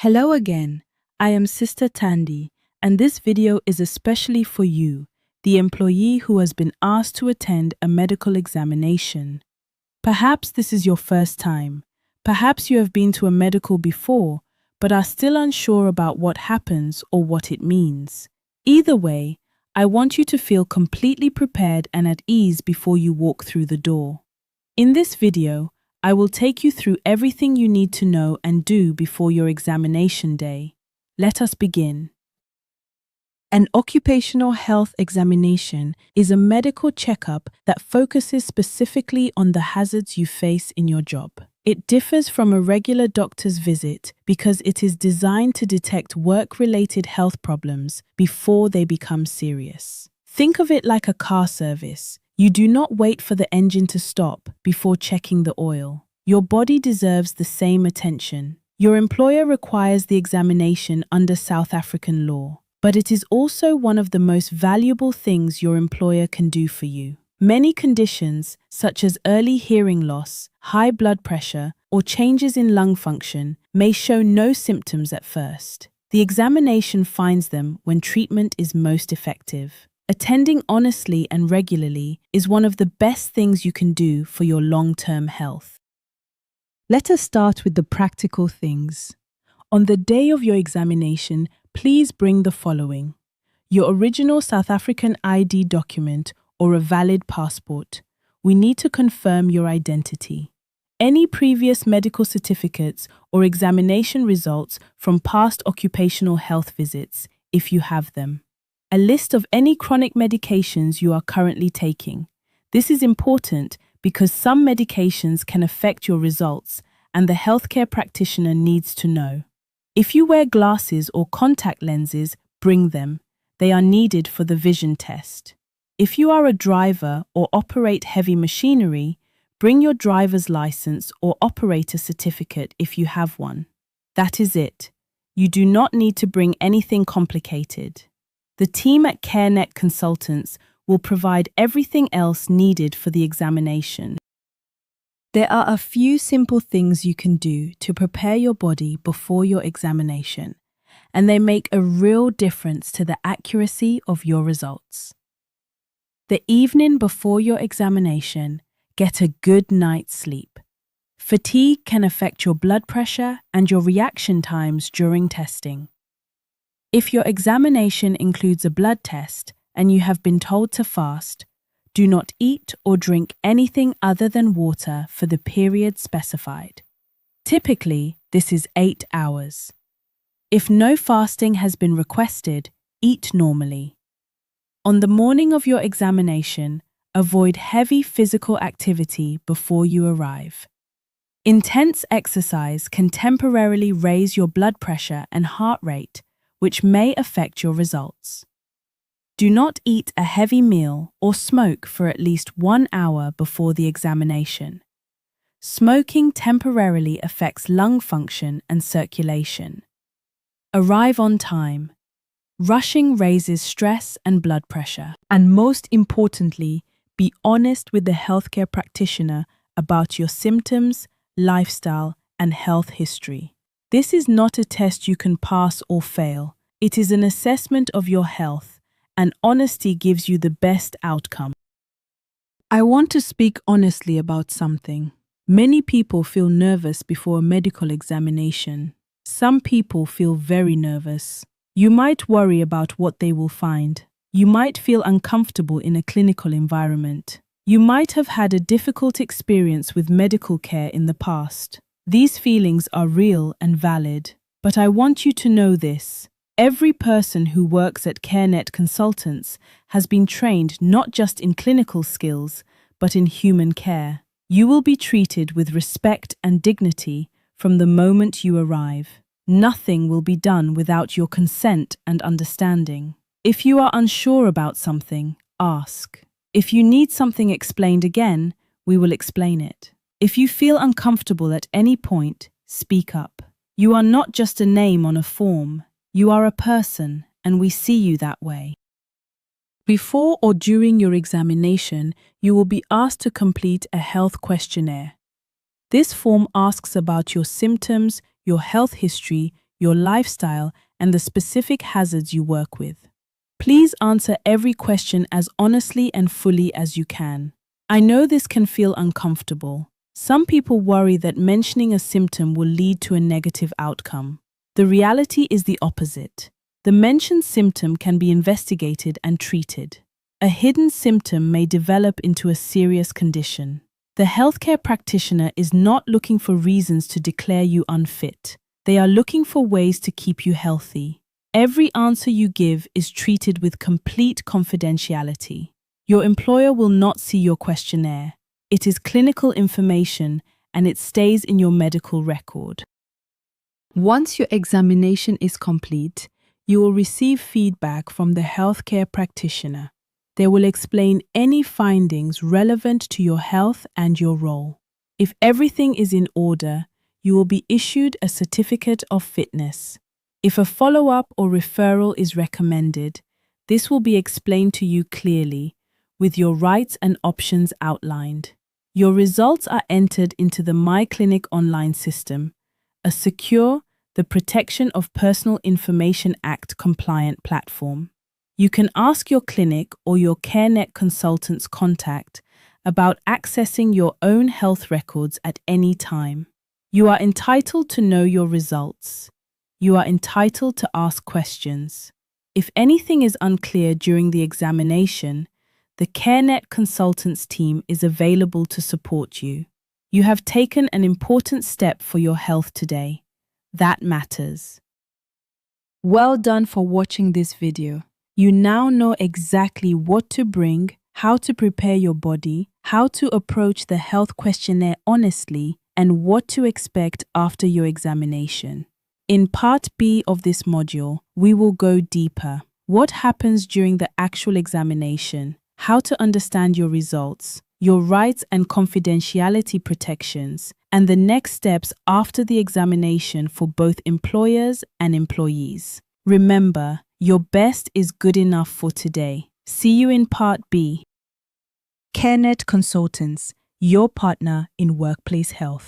Hello again, I am Sister Tandy, and this video is especially for you, the employee who has been asked to attend a medical examination. Perhaps this is your first time. Perhaps you have been to a medical before, but are still unsure about what happens or what it means. Either way, I want you to feel completely prepared and at ease before you walk through the door. In this video, I will take you through everything you need to know and do before your examination day. Let us begin. An occupational health examination is a medical checkup that focuses specifically on the hazards you face in your job. It differs from a regular doctor's visit because it is designed to detect work-related health problems before they become serious. Think of it like a car service. You do not wait for the engine to stop before checking the oil. Your body deserves the same attention. Your employer requires the examination under South African law, but it is also one of the most valuable things your employer can do for you. Many conditions, such as early hearing loss, high blood pressure, or changes in lung function, may show no symptoms at first. The examination finds them when treatment is most effective. Attending honestly and regularly is one of the best things you can do for your long-term health. Let us start with the practical things. On the day of your examination, please bring the following: your original South African ID document or a valid passport. We need to confirm your identity. Any previous medical certificates or examination results from past occupational health visits, if you have them. A list of any chronic medications you are currently taking. This is important because some medications can affect your results and the healthcare practitioner needs to know. If you wear glasses or contact lenses, bring them. They are needed for the vision test. If you are a driver or operate heavy machinery, bring your driver's license or operator certificate if you have one. That is it. You do not need to bring anything complicated. The team at CareNet Consultants will provide everything else needed for the examination. There are a few simple things you can do to prepare your body before your examination, and they make a real difference to the accuracy of your results. The evening before your examination, get a good night's sleep. Fatigue can affect your blood pressure and your reaction times during testing. If your examination includes a blood test and you have been told to fast, do not eat or drink anything other than water for the period specified. Typically, this is 8 hours. If no fasting has been requested, eat normally. On the morning of your examination, avoid heavy physical activity before you arrive. Intense exercise can temporarily raise your blood pressure and heart rate, which may affect your results. Do not eat a heavy meal or smoke for at least 1 hour before the examination. Smoking temporarily affects lung function and circulation. Arrive on time. Rushing raises stress and blood pressure. And most importantly, be honest with the healthcare practitioner about your symptoms, lifestyle, and health history. This is not a test you can pass or fail. It is an assessment of your health, and honesty gives you the best outcome. I want to speak honestly about something. Many people feel nervous before a medical examination. Some people feel very nervous. You might worry about what they will find. You might feel uncomfortable in a clinical environment. You might have had a difficult experience with medical care in the past. These feelings are real and valid, but I want you to know this. Every person who works at CareNet Consultants has been trained not just in clinical skills, but in human care. You will be treated with respect and dignity from the moment you arrive. Nothing will be done without your consent and understanding. If you are unsure about something, ask. If you need something explained again, we will explain it. If you feel uncomfortable at any point, speak up. You are not just a name on a form. You are a person, and we see you that way. Before or during your examination, you will be asked to complete a health questionnaire. This form asks about your symptoms, your health history, your lifestyle, and the specific hazards you work with. Please answer every question as honestly and fully as you can. I know this can feel uncomfortable. Some people worry that mentioning a symptom will lead to a negative outcome. The reality is the opposite. The mentioned symptom can be investigated and treated. A hidden symptom may develop into a serious condition. The healthcare practitioner is not looking for reasons to declare you unfit. They are looking for ways to keep you healthy. Every answer you give is treated with complete confidentiality. Your employer will not see your questionnaire. It is clinical information and it stays in your medical record. Once your examination is complete, you will receive feedback from the healthcare practitioner. They will explain any findings relevant to your health and your role. If everything is in order, you will be issued a certificate of fitness. If a follow-up or referral is recommended, this will be explained to you clearly, with your rights and options outlined. Your results are entered into the MyClinic online system, a secure, the Protection of Personal Information Act compliant platform. You can ask your clinic or your CareNet consultant's contact about accessing your own health records at any time. You are entitled to know your results. You are entitled to ask questions. If anything is unclear during the examination, the CareNet consultants team is available to support you. You have taken an important step for your health today. That matters. Well done for watching this video. You now know exactly what to bring, how to prepare your body, how to approach the health questionnaire honestly, and what to expect after your examination. In Part B of this module, we will go deeper. What happens during the actual examination, how to understand your results, your rights and confidentiality protections, and the next steps after the examination for both employers and employees. Remember, your best is good enough for today. See you in Part B. CareNet Consultants, your partner in workplace health.